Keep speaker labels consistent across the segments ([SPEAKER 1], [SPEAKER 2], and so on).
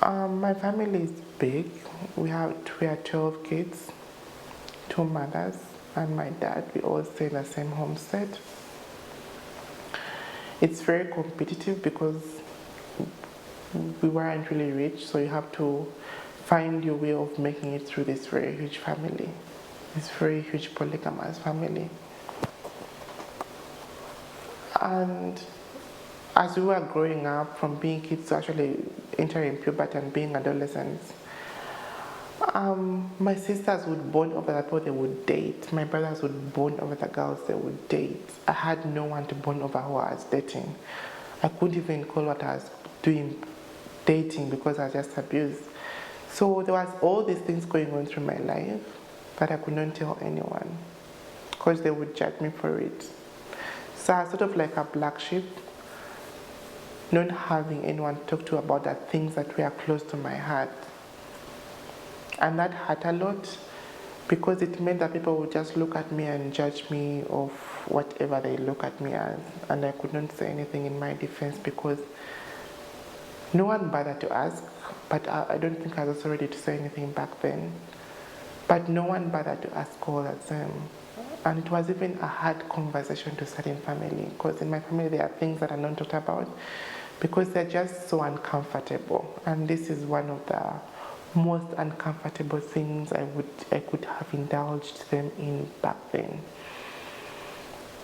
[SPEAKER 1] My family is big. We are 12 kids, two mothers, and my dad. We all stay in the same homestead. It's very competitive because we weren't really rich, so you have to find your way of making it through this very huge family, this very huge polygamous family. And as we were growing up, from being kids to actually entering puberty and being adolescents, my sisters would bond over the people they would date. My brothers would bond over the girls they would date. I had no one to bond over who I was dating. I couldn't even call what I was doing dating because I was just abused. So there was all these things going on through my life that I could not tell anyone because they would judge me for it. So I was sort of like a black sheep, not having anyone to talk to about the things that were close to my heart. And that hurt a lot because it meant that people would just look at me and judge me of whatever they look at me as. And I could not say anything in my defense because no one bothered to ask, but I don't think I was ready to say anything back then. But no one bothered to ask all the same. And it was even a hard conversation to start in family because in my family there are things that are not talked about because they're just so uncomfortable. And this is one of the most uncomfortable things I could have indulged them in back then.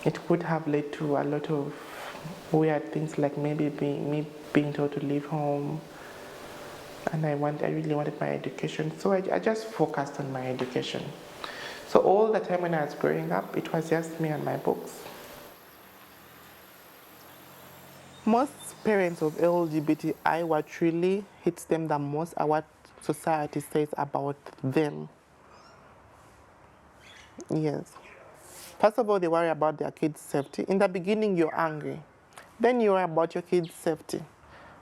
[SPEAKER 1] It could have led to a lot of weird things like maybe being told to leave home, and I really wanted my education, so I just focused on my education. So all the time when I was growing up, it was just me and my books. Most parents of LGBTI, what really hits them the most are what society says about them. Yes. First of all, they worry about their kids' safety. In the beginning, you're angry. Then you worry about your kids' safety.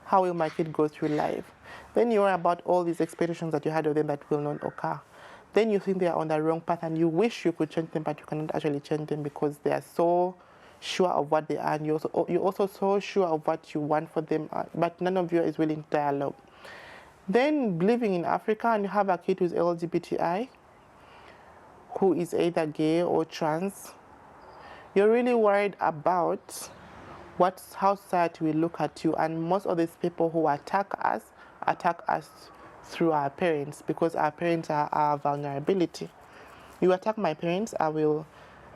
[SPEAKER 1] How will my kid go through life? Then you worry about all these expectations that you had of them that will not occur. Then you think they are on the wrong path and you wish you could change them, but you cannot actually change them because they are so sure of what they are, and you're also so sure of what you want for them, but none of you is willing to dialogue. Then living in Africa and you have a kid who's LGBTI, who is either gay or trans, you're really worried about how society will look at you, and most of these people who attack us through our parents because our parents are our vulnerability. You attack my parents,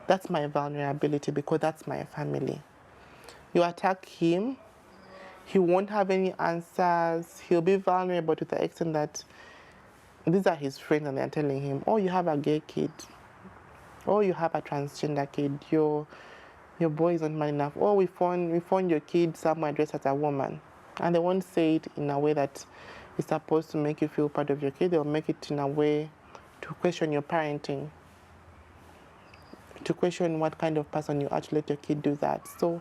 [SPEAKER 1] that's my vulnerability because that's my family. You attack him, he won't have any answers, he'll be vulnerable to the extent that these are his friends and they're telling him, oh, you have a gay kid, oh, you have a transgender kid, your boy is not man enough, oh, we found your kid somewhere dressed as a woman. And they won't say it in a way that is supposed to make you feel part of your kid. They'll make it in a way to question your parenting, to question what kind of person you actually let your kid do that. So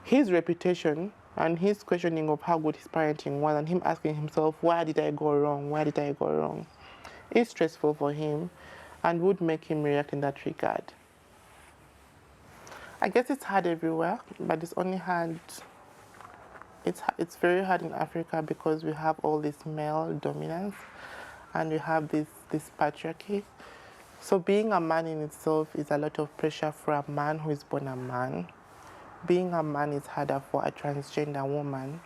[SPEAKER 1] his reputation and his questioning of how good his parenting was and him asking himself, why did I go wrong, is stressful for him and would make him react in that regard. I guess it's hard everywhere, but it's only hard. It's very hard in Africa because we have all this male dominance and we have this patriarchy. So being a man in itself is a lot of pressure for a man who is born a man. Being a man is harder for a transgender woman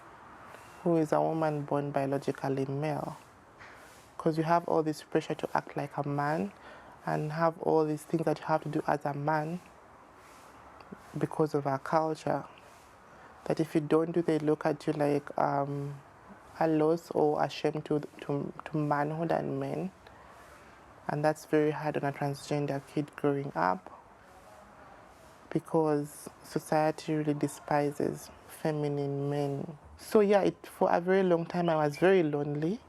[SPEAKER 1] who is a woman born biologically male, because you have all this pressure to act like a man and have all these things that you have to do as a man because of our culture, that if you don't do, they look at you like a loss or a shame to manhood and men. And that's very hard on a transgender kid growing up because society really despises feminine men. So yeah, for a very long time I was very lonely,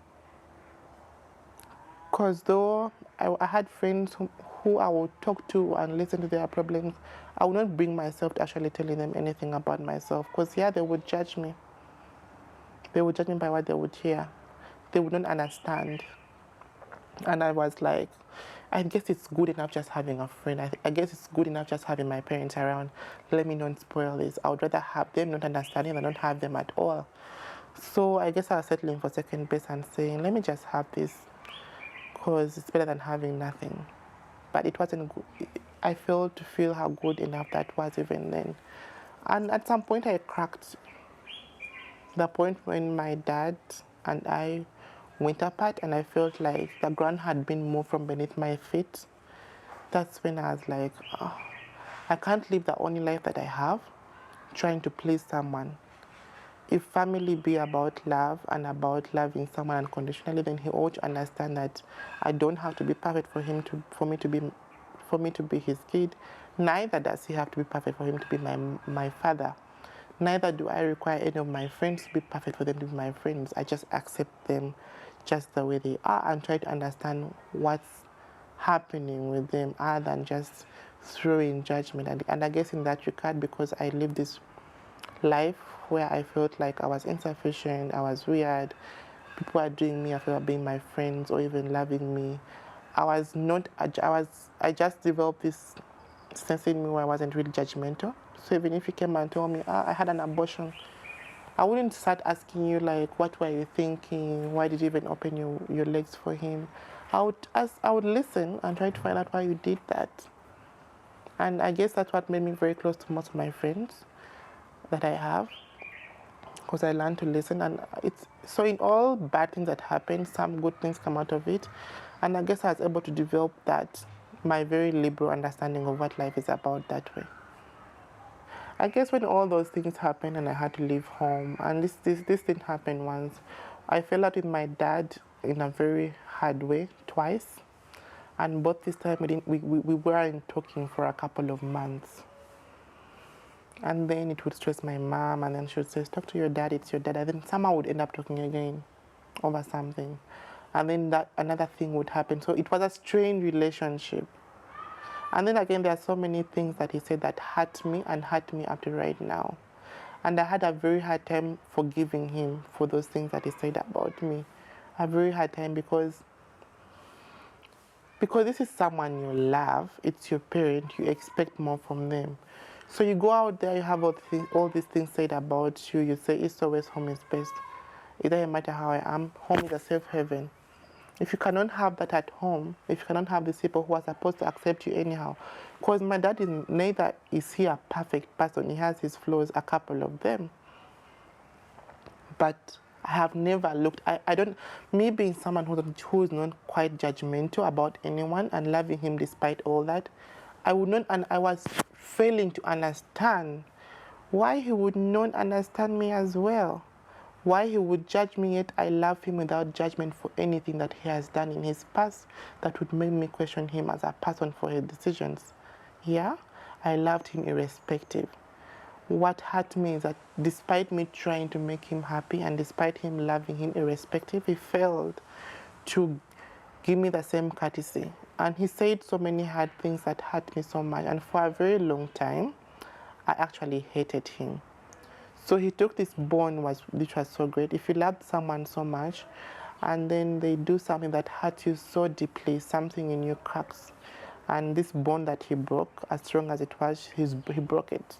[SPEAKER 1] because though I had friends who I would talk to and listen to their problems, I would not bring myself to actually telling them anything about myself, because yeah, they would judge me. They would judge me by what they would hear. They would not understand. And I was like, I guess it's good enough just having a friend. I guess it's good enough just having my parents around. Let me not spoil this. I would rather have them not understanding than not have them at all. So I guess I was settling for second base and saying, let me just have this because it's better than having nothing. But it wasn't good. I failed to feel how good enough that was even then. And at some point I cracked. The point when my dad and I went apart and I felt like the ground had been moved from beneath my feet. That's when I was like, oh, I can't live the only life that I have trying to please someone. If family be about love and about loving someone unconditionally, then he ought to understand that I don't have to be perfect for me to be his kid. Neither does he have to be perfect for him to be my father. Neither do I require any of my friends to be perfect for them to be my friends. I just accept them just the way they are and try to understand what's happening with them other than just throwing judgment. And I guess in that regard, because I lived this life where I felt like I was insufficient, I was weird, people are doing me a favor being my friends or even loving me. I just developed this sense in me where I wasn't really judgmental. So even if you came and told me, I had an abortion, I wouldn't start asking you like, what were you thinking? Why did you even open your legs for him? I would listen and try to find out why you did that. And I guess that's what made me very close to most of my friends that I have, because I learned to listen. And it's so in all bad things that happen, some good things come out of it. And I guess I was able to develop that, my very liberal understanding of what life is about that way. I guess when all those things happened and I had to leave home, and this thing happened once, I fell out with my dad in a very hard way twice. And both this time we weren't talking for a couple of months. And then it would stress my mom, and then she would say, talk to your dad, it's your dad. And then somehow would end up talking again over something. And then that another thing would happen. So it was a strained relationship. And then again, there are so many things that he said that hurt me and hurt me up to right now. And I had a very hard time forgiving him for those things that he said about me. A very hard time because this is someone you love, it's your parent, you expect more from them. So you go out there, you have all these things said about you, you say it's always home is best. It doesn't matter how I am, home is a safe haven. If you cannot have that at home, if you cannot have these people who are supposed to accept you anyhow, because my dad neither is he a perfect person, he has his flaws, a couple of them. But I have never looked, me being someone who's not quite judgmental about anyone and loving him despite all that, I was failing to understand why he would not understand me as well. Why he would judge me, yet I love him without judgment for anything that he has done in his past that would make me question him as a person for his decisions. Yeah, I loved him irrespective. What hurt me is that despite me trying to make him happy and despite him loving him irrespective, he failed to give me the same courtesy. And he said so many hard things that hurt me so much. And for a very long time, I actually hated him. So he took this bond which was so great. If you loved someone so much and then they do something that hurts you so deeply, something in you cracks, and this bond that he broke, as strong as it was, he broke it.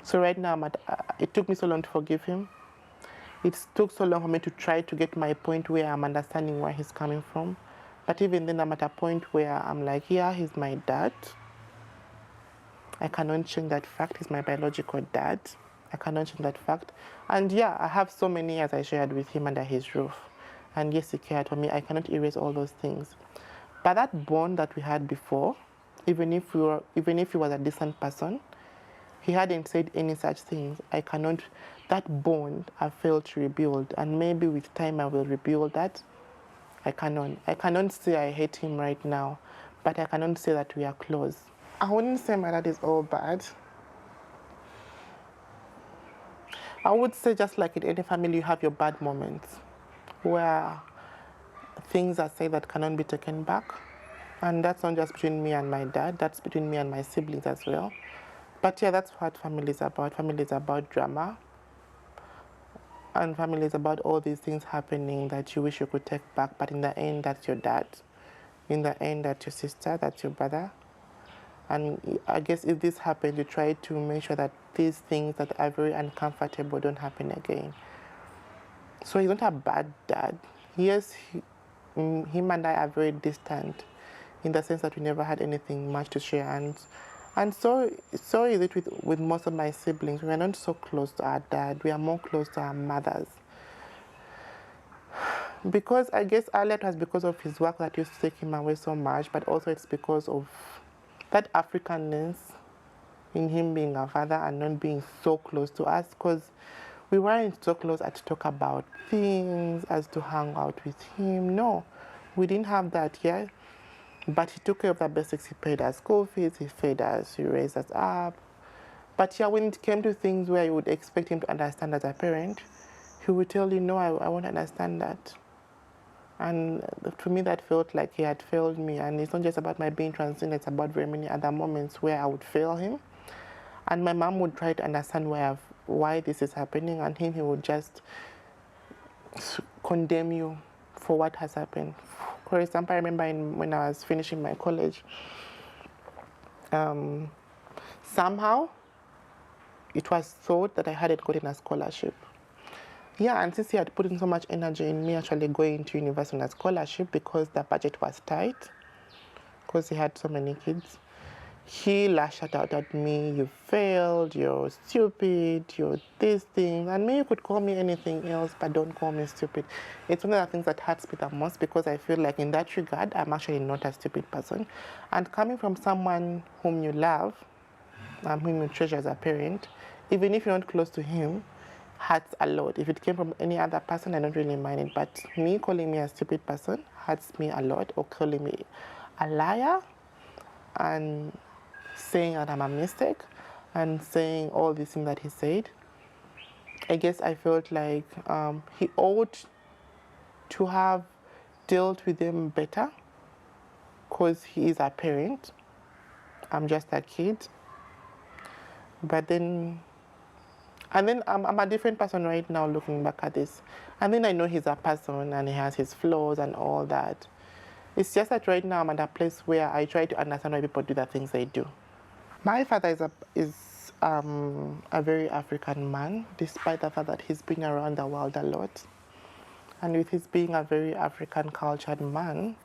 [SPEAKER 1] So right now, it took me so long to forgive him. It took so long for me to try to get my point where I'm understanding where he's coming from. But even then, I'm at a point where I'm like, yeah, he's my dad. I cannot change that fact. He's my biological dad. I cannot change that fact. And yeah, I have so many years I shared with him under his roof. And yes, he cared for me. I cannot erase all those things. But that bond that we had before, even if he was a decent person, he hadn't said any such things. That bond I failed to rebuild. And maybe with time I will rebuild that. I cannot say I hate him right now, but I cannot say that we are close. I wouldn't say my dad is all bad. I would say just like in any family, you have your bad moments where things are said that cannot be taken back. And that's not just between me and my dad, that's between me and my siblings as well. But yeah, that's what family is about. Family is about drama. And family is about all these things happening that you wish you could take back, but in the end, that's your dad. In the end, that's your sister, that's your brother. And I guess if this happens, you try to make sure that these things that are very uncomfortable don't happen again. So he's not a bad dad. Yes, him and I are very distant in the sense that we never had anything much to share. And so is it with most of my siblings. We are not so close to our dad. We are more close to our mothers. Because I guess earlier it was because of his work that used to take him away so much, but also it's because of that Africanness in him being our father and not being so close to us, because we weren't so close as to talk about things, as to hang out with him. No, we didn't have that, yeah. But he took care of the basics. He paid our school fees, he fed us, he raised us up. But yeah, when it came to things where you would expect him to understand as a parent, he would tell you, no, I won't understand that. And to me, that felt like he had failed me. And it's not just about my being transgender, it's about very many other moments where I would fail him. And my mom would try to understand why this is happening, and he would just condemn you for what has happened. For example, I remember when I was finishing my college, somehow it was thought that I hadn't gotten a scholarship. Yeah, and since he had put in so much energy in me actually going to university on a scholarship because the budget was tight, because he had so many kids, he lashed out at me, you failed, you're stupid, you're this thing. And me, you could call me anything else, but don't call me stupid. It's one of the things that hurts me the most, because I feel like in that regard, I'm actually not a stupid person. And coming from someone whom you love, whom you treasure as a parent, even if you're not close to him, hurts a lot. If it came from any other person, I don't really mind it. But me calling me a stupid person hurts me a lot, or calling me a liar, and saying that I'm a mistake, and saying all these things that he said. I guess I felt like he ought to have dealt with them better, because he is a parent. I'm just a kid. But then, and then I'm a different person right now looking back at this. And then I know he's a person and he has his flaws and all that. It's just that right now I'm at a place where I try to understand why people do the things they do. My father is a very African man, despite the fact that he's been around the world a lot. And with his being a very African cultured man,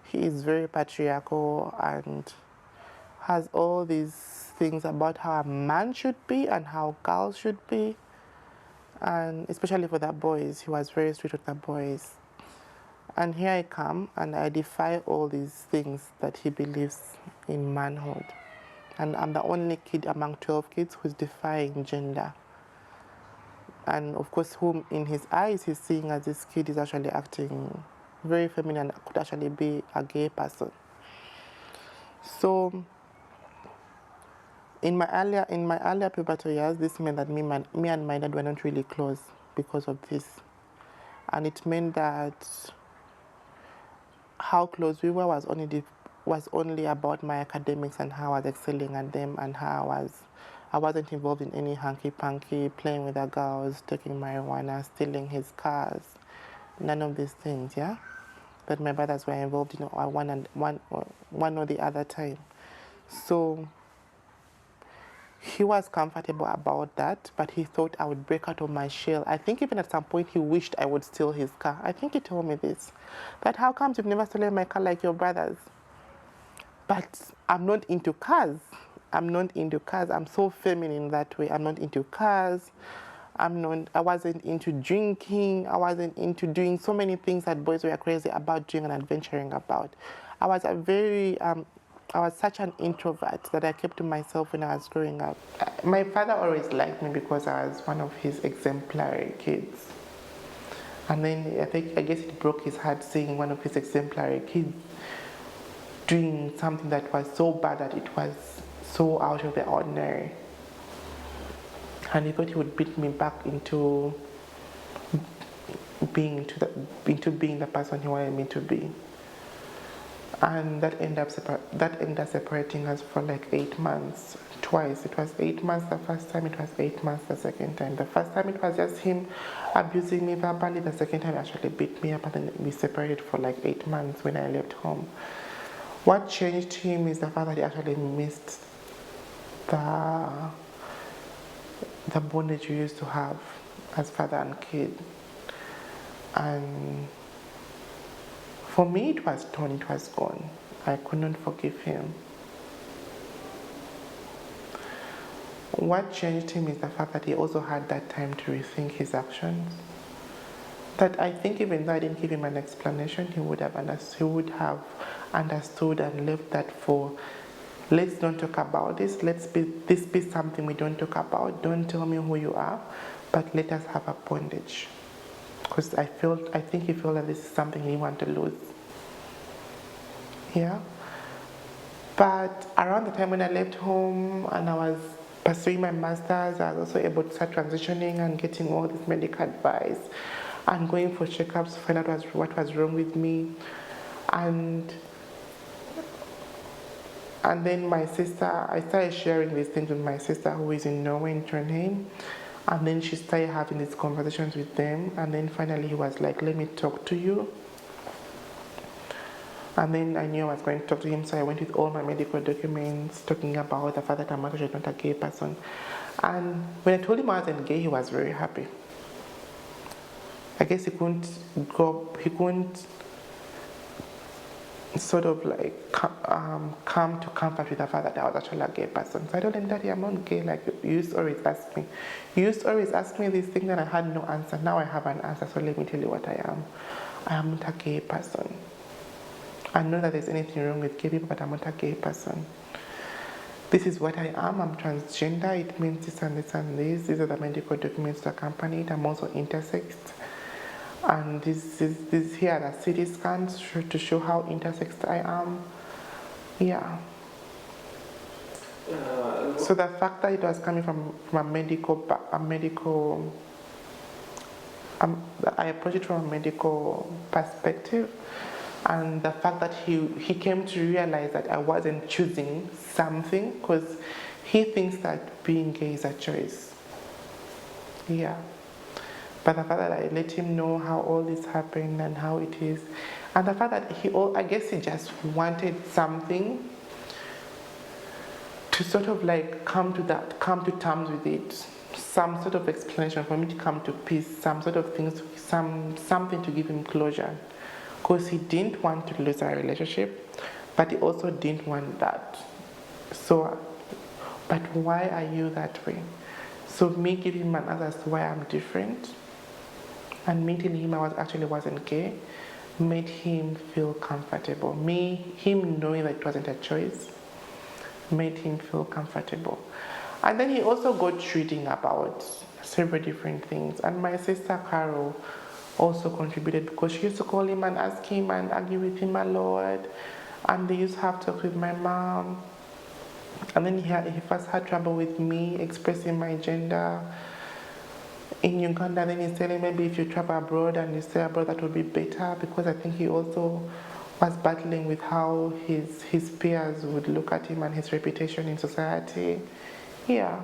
[SPEAKER 1] he is very patriarchal and has all these things about how a man should be and how girls should be. And especially for the boys, he was very strict with the boys. And here I come and I defy all these things that he believes in manhood. And I'm the only kid among 12 kids who's defying gender. And of course, whom in his eyes he's seeing as this kid is actually acting very feminine, could actually be a gay person. So in my earlier puberty years, this meant that me and my dad were not really close because of this. And it meant that how close we were was only about my academics and how I was excelling at them, and how I wasn't involved in any hanky-panky, playing with the girls, taking marijuana, stealing his cars, none of these things, yeah? But my brothers were involved in one or the other time. So he was comfortable about that, but he thought I would break out of my shell. I think even at some point he wished I would steal his car. I think he told me this, that how comes you've never stolen my car like your brothers? But I'm not into cars. I'm so feminine that way. I'm not into cars. I wasn't into drinking. I wasn't into doing so many things that boys were crazy about doing and adventuring about. I was such an introvert that I kept to myself when I was growing up. My father always liked me because I was one of his exemplary kids. And then I guess it broke his heart seeing one of his exemplary kids doing something that was so bad that it was so out of the ordinary. And he thought he would beat me back into being the person he wanted me to be. And that ended up separating us for like 8 months, twice. It was 8 months the first time, it was 8 months the second time. The first time it was just him abusing me verbally. The second time he actually beat me up, and then we separated for like 8 months when I left home. What changed him is the fact that he actually missed the bondage we used to have as father and kid. And for me, it was done, it was gone. I couldn't forgive him. What changed him is the fact that he also had that time to rethink his actions. That I think even though I didn't give him an explanation, he would have understood and left that for, let's don't talk about this, this be something we don't talk about, don't tell me who you are, but let us have a bondage. Because I think he felt that this is something he wanted to lose. Yeah. But around the time when I left home and I was pursuing my master's, I was also able to start transitioning and getting all this medical advice and going for checkups to find out what was wrong with me. And then my sister, I started sharing these things with my sister who is in Norway, in Trondheim. And then she started having these conversations with them. And then finally he was like, let me talk to you. And then I knew I was going to talk to him, so I went with all my medical documents talking about the fact that I'm actually not a gay person. And when I told him I wasn't gay, he was very happy. I guess he couldn't sort of like come to comfort with the fact that I was actually a gay person. So I told him, Daddy, I'm not gay, like you used to always ask me. You used to always ask me this thing and I had no answer. Now I have an answer, so let me tell you what I am. I am not a gay person. I know that there's anything wrong with gay people, but I'm not a gay person. This is what I am. I'm transgender. It means this and this and this. These are the medical documents to accompany it. I'm also intersex. And this here are the CT scans to show how intersexed I am. Yeah. So the fact that it was coming from I approached it from a medical perspective, and the fact that he came to realize that I wasn't choosing something, because he thinks that being gay is a choice. Yeah. But the fact that I let him know how all this happened and how it is, and the fact that I guess he just wanted something to sort of like come to terms with it, some sort of explanation for me to come to peace, some sort of things, something to give him closure, because he didn't want to lose our relationship, but he also didn't want that. So, but why are you that way? So me giving him an answer as to why I'm different, and meeting him I wasn't gay, made him feel comfortable. Him knowing that it wasn't a choice made him feel comfortable. And then he also got reading about several different things. And my sister Carol also contributed, because she used to call him and ask him and argue with him a lot. And they used to have talks with my mom. And then he first had trouble with me expressing my gender in Uganda. Then he's telling me, maybe if you travel abroad and you stay abroad, that would be better, because I think he also was battling with how his peers would look at him and his reputation in society. Yeah.